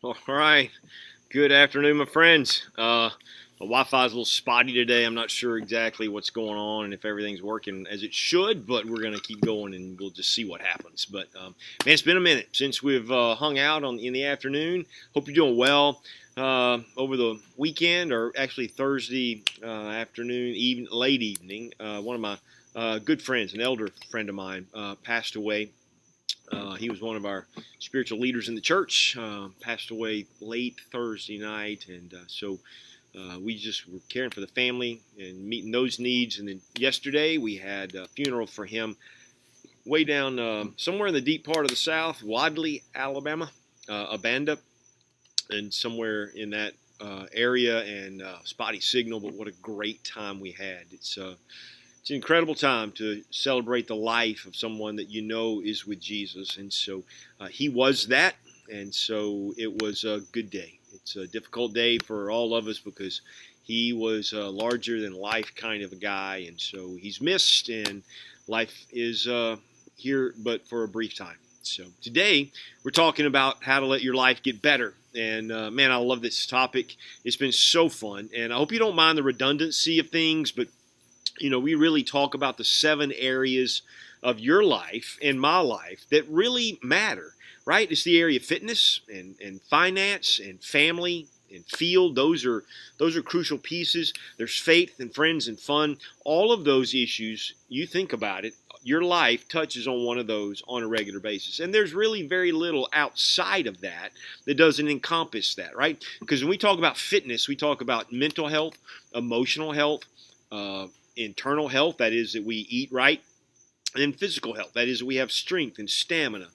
All right. Good afternoon, my friends. My Wi-Fi is a little spotty today. I'm not sure exactly what's going on and if everything's working as it should, but we're going to keep going and we'll just see what happens. But man, it's been a minute since we've hung out in the afternoon. Hope you're doing well. Over the weekend, or actually Thursday afternoon, late evening, one of my good friends, an elder friend of mine, passed away. He was one of our spiritual leaders in the church, passed away late Thursday night, and so we just were caring for the family and meeting those needs. And then yesterday we had a funeral for him way down somewhere in the deep part of the South, Wadley, Alabama, Abanda, and somewhere in that area, and spotty signal, but what a great time we had. It's an incredible time to celebrate the life of someone that you know is with Jesus. And so he was that. And so it was a good day. It's a difficult day for all of us because he was a larger than life kind of a guy. And so he's missed, and life is here, but for a brief time. So today we're talking about how to let your life get better. And man, I love this topic. It's been so fun. And I hope you don't mind the redundancy of things, but we really talk about the 7 areas of your life and my life that really matter, right? It's the area of fitness and finance and family and field. Those are crucial pieces. There's faith and friends and fun. All of those issues, you think about it, your life touches on one of those on a regular basis. And there's really very little outside of that doesn't encompass that, right? Because when we talk about fitness, we talk about mental health, emotional health, internal health, that is that we eat right, and then physical health, that is that we have strength and stamina.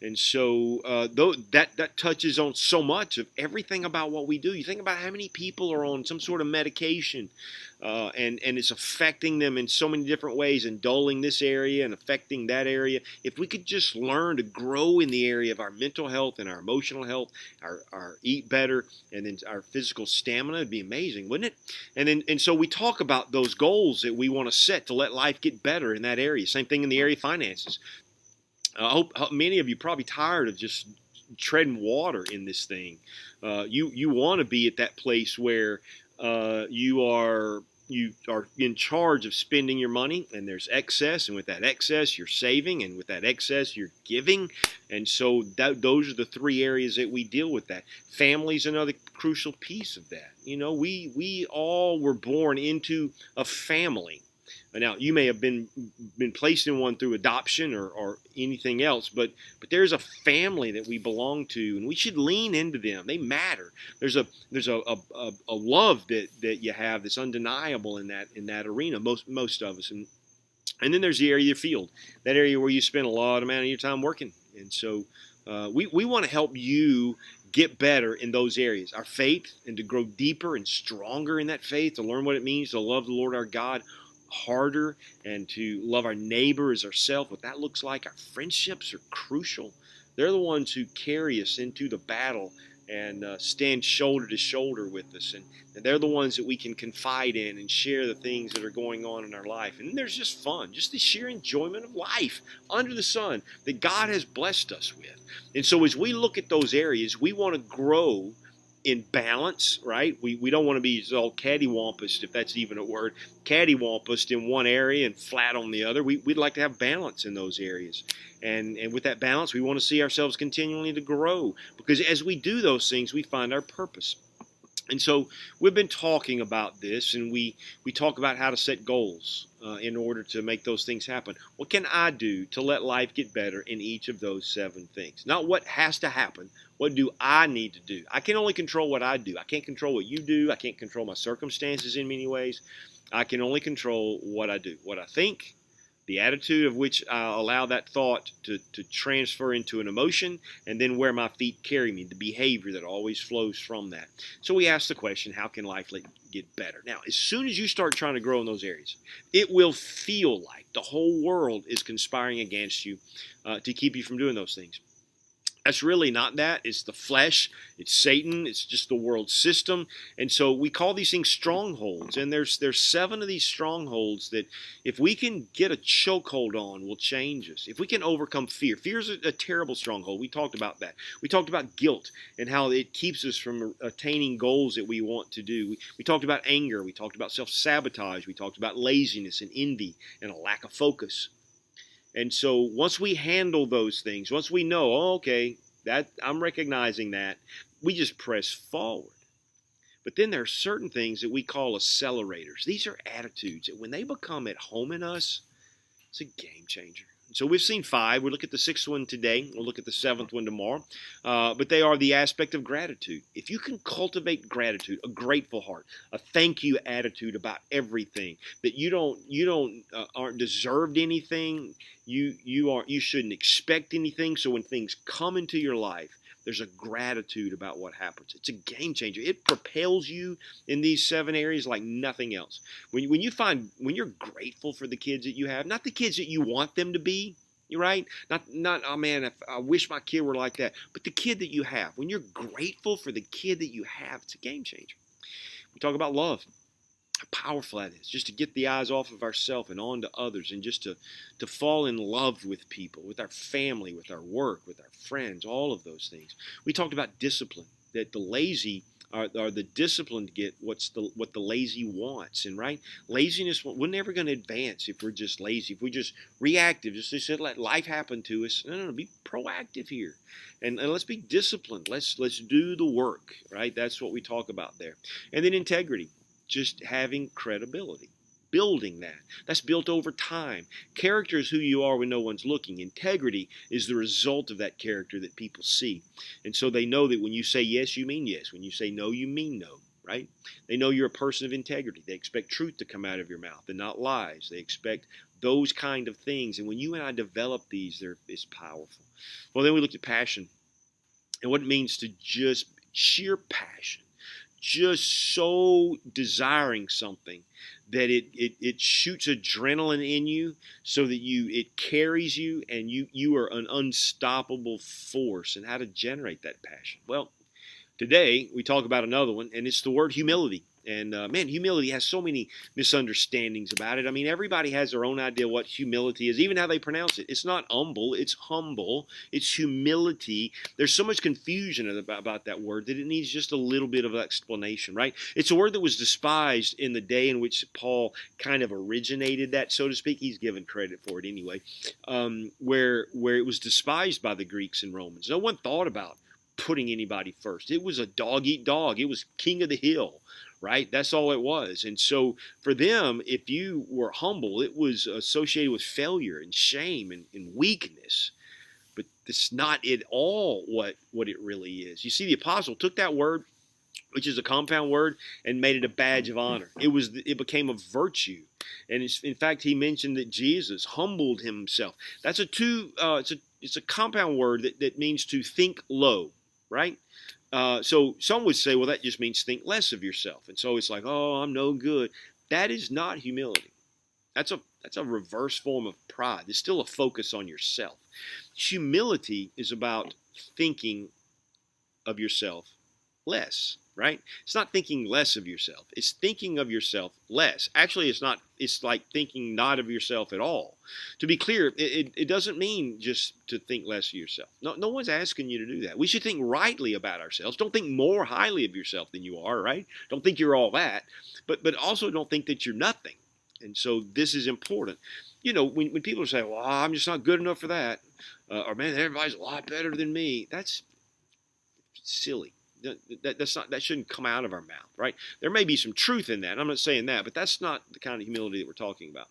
And so that touches on so much of everything about what we do. You think about how many people are on some sort of medication, and it's affecting them in so many different ways, and dulling this area and affecting that area. If we could just learn to grow in the area of our mental health and our emotional health, our eat better, and then our physical stamina, it'd be amazing, wouldn't it? And so we talk about those goals that we want to set to let life get better in that area. Same thing in the area of finances. I hope many of you are probably tired of just treading water in this thing. You want to be at that place where you are in charge of spending your money, and there's excess, and with that excess you're saving, and with that excess you're giving. And so those are the 3 areas that we deal with. That family's another crucial piece of that. We all were born into a family. Now, you may have been placed in one through adoption or anything else, but there's a family that we belong to, and we should lean into them. They matter. There's a love that you have that's undeniable in that arena. Most of us, and then there's the area of your field, that area where you spend a lot amount of your time working. And so we want to help you get better in those areas. Our faith, and to grow deeper and stronger in that faith, to learn what it means to love the Lord our God harder, and to love our neighbor as ourselves. What that looks like. Our friendships are crucial. They're the ones who carry us into the battle and stand shoulder to shoulder with us, and they're the ones that we can confide in and share the things that are going on in our life. And then there's just fun, just the sheer enjoyment of life under the sun that God has blessed us with. And so as we look at those areas, we want to grow in balance, right? We don't want to be all cattywampus, if that's even a word, cattywampus in one area and flat on the other. We'd like to have balance in those areas. And with that balance, we want to see ourselves continually to grow, because as we do those things, we find our purpose. And so we've been talking about this, and we talk about how to set goals in order to make those things happen. What can I do to let life get better in each of those 7 things? Not what has to happen. What do I need to do? I can only control what I do. I can't control what you do. I can't control my circumstances in many ways. I can only control what I do, what I think, the attitude of which I allow that thought to transfer into an emotion, and then where my feet carry me, the behavior that always flows from that. So we ask the question, how can life get better? Now, as soon as you start trying to grow in those areas, it will feel like the whole world is conspiring against you to keep you from doing those things. That's really not that. It's the flesh. It's Satan. It's just the world system. And so we call these things strongholds. And there's 7 of these strongholds that if we can get a chokehold on will change us. If we can overcome fear. Fear is a terrible stronghold. We talked about that. We talked about guilt and how it keeps us from attaining goals that we want to do. We talked about anger. We talked about self-sabotage. We talked about laziness and envy and a lack of focus. And so once we handle those things, once we know, oh, okay, that I'm recognizing that, we just press forward. But then there are certain things that we call accelerators. These are attitudes that when they become at home in us, it's a game changer. So we've seen 5. We'll look at the 6th one today. We'll look at the 7th one tomorrow. But they are the aspect of gratitude. If you can cultivate gratitude, a grateful heart, a thank you attitude about everything, that you aren't deserved anything, you shouldn't expect anything. So when things come into your life, there's a gratitude about what happens. It's a game changer. It propels you in these 7 areas like nothing else. When you're grateful for the kids that you have, not the kids that you want them to be, right? Not oh man, I wish my kid were like that, but the kid that you have. When you're grateful for the kid that you have, it's a game changer. We talk about love. How powerful that is, just to get the eyes off of ourselves and on to others, and just to fall in love with people, with our family, with our work, with our friends, all of those things. We talked about discipline, that the lazy are the disciplined get what the lazy wants. And right, laziness, we're never going to advance if we're just lazy, if we're just reactive, just let life happen to us. No, be proactive here, and let's be disciplined. Let's do the work, right? That's what we talk about there. And then integrity. Just having credibility, building that. That's built over time. Character is who you are when no one's looking. Integrity is the result of that character that people see. And so they know that when you say yes, you mean yes. When you say no, you mean no, right? They know you're a person of integrity. They expect truth to come out of your mouth and not lies. They expect those kind of things. And when you and I develop these, it's powerful. Well, then we looked at passion and what it means to just sheer passion. Just so desiring something that it shoots adrenaline in you so that it carries you and you are an unstoppable force. And how to generate that passion? Well, today we talk about another one, and it's the word humility. And man, humility has so many misunderstandings about it. I mean, everybody has their own idea what humility is, even how they pronounce it. It's not humble, it's humble. It's humility. There's so much confusion about that word that it needs just a little bit of explanation, right? It's a word that was despised in the day in which Paul kind of originated that, so to speak. He's given credit for it anyway, where it was despised by the Greeks and Romans. No one thought about putting anybody first. It was a dog-eat-dog. It was king of the hill. Right? That's all it was. And so for them, if you were humble, it was associated with failure and shame and weakness. But it's not at all what it really is. You see, the apostle took that word, which is a compound word, and made it a badge of honor. It became a virtue. And in fact, he mentioned that Jesus humbled himself. That's it's a compound word that means to think low, right? So some would say, well, that just means think less of yourself. And so it's like, oh, I'm no good. That is not humility. That's a reverse form of pride. It's still a focus on yourself. Humility is about thinking of yourself less, right? It's not thinking less of yourself. It's thinking of yourself less. Actually, it's like thinking not of yourself at all. To be clear, it doesn't mean just to think less of yourself. No one's asking you to do that. We should think rightly about ourselves. Don't think more highly of yourself than you are, right? Don't think you're all that. But also don't think that you're nothing. And so this is important. You know, when people say, well, I'm just not good enough for that, or man, everybody's a lot better than me, that's silly. That shouldn't come out of our mouth, right? There may be some truth in that. I'm not saying that, but that's not the kind of humility that we're talking about.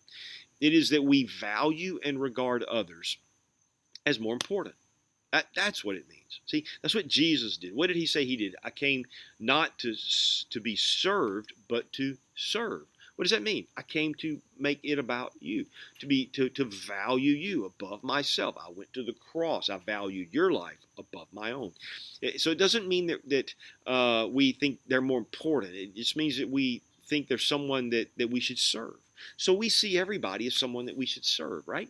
It is that we value and regard others as more important. That's what it means. See, that's what Jesus did. What did he say he did? I came not to be served, but to serve. What does that mean? I came to make it about you, to value you above myself. I went to the cross. I valued your life above my own. So it doesn't mean that we think they're more important. It just means that we think there's someone that we should serve. So we see everybody as someone that we should serve, right?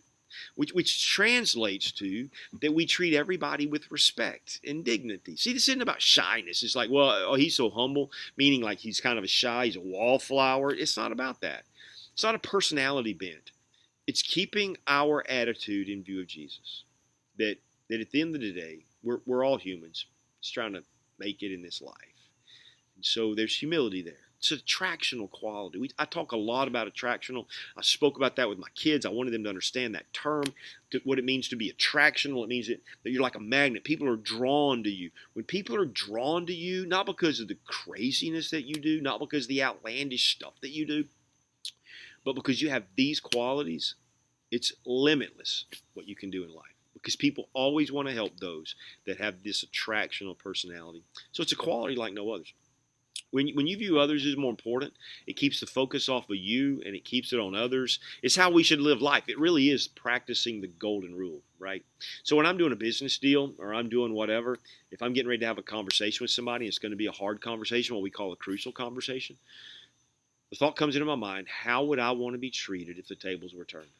which translates to that we treat everybody with respect and dignity. See, this isn't about shyness. It's like, well, oh, he's so humble, meaning like he's kind of a shy, he's a wallflower. It's not about that. It's not a personality bent. It's keeping our attitude in view of Jesus. That at the end of the day, we're all humans just trying to make it in this life. And so there's humility there. It's an attractional quality. I talk a lot about attractional. I spoke about that with my kids. I wanted them to understand that term, what it means to be attractional. It means that you're like a magnet. People are drawn to you. When people are drawn to you, not because of the craziness that you do, not because of the outlandish stuff that you do, but because you have these qualities, it's limitless what you can do in life. Because people always want to help those that have this attractional personality. So it's a quality like no others. When you view others as more important, it keeps the focus off of you and it keeps it on others. It's how we should live life. It really is practicing the golden rule, right? So when I'm doing a business deal or I'm doing whatever, if I'm getting ready to have a conversation with somebody, it's going to be a hard conversation, what we call a crucial conversation. The thought comes into my mind, how would I want to be treated if the tables were turned?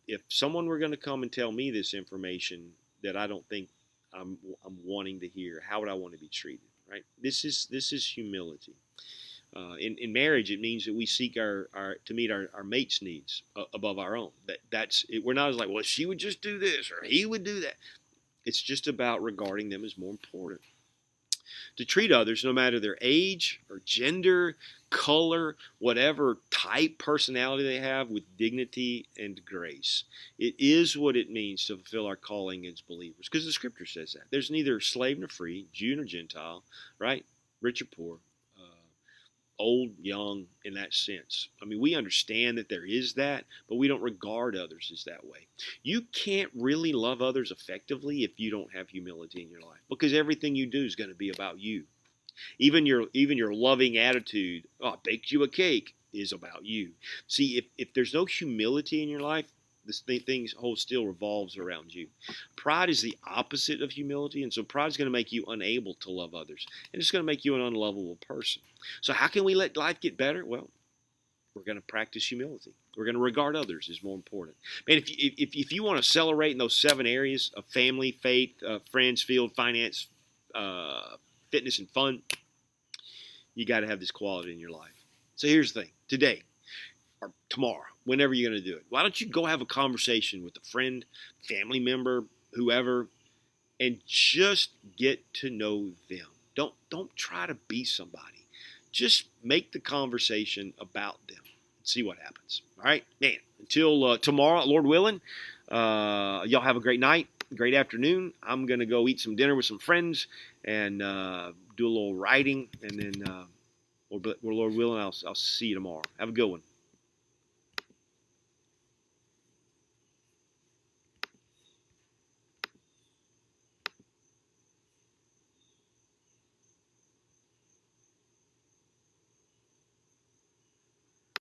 If someone were going to come and tell me this information that I don't think I'm wanting to hear, how would I want to be treated? Right? This is humility. In marriage, it means that we seek to meet our mate's needs above our own. We're not as like, well, she would just do this or he would do that. It's just about regarding them as more important. To treat others, no matter their age or gender, color, whatever type personality they have, with dignity and grace. It is what it means to fulfill our calling as believers. Because the Scripture says that. There's neither slave nor free, Jew nor Gentile, right? Rich or poor, old, young, in that sense. I mean, we understand that there is that, but we don't regard others as that way. You can't really love others effectively if you don't have humility in your life, because everything you do is going to be about you. Even your loving attitude, oh, I baked you a cake, is about you. See, if there's no humility in your life, this whole still revolves around you. Pride is the opposite of humility, and so pride is going to make you unable to love others, and it's going to make you an unlovable person. So how can we let life get better? Well, we're going to practice humility. We're going to regard others as more important. Man, if you want to celebrate in those 7 areas of family, faith, friends, field, finance, fitness, and fun, you got to have this quality in your life. So here's the thing. Today, or tomorrow, whenever you're going to do it, why don't you go have a conversation with a friend, family member, whoever, and just get to know them. Don't try to be somebody. Just make the conversation about them and see what happens. All right? Man, until tomorrow, Lord willing, y'all have a great night, great afternoon. I'm going to go eat some dinner with some friends and do a little writing, and then, Lord willing, I'll see you tomorrow. Have a good one.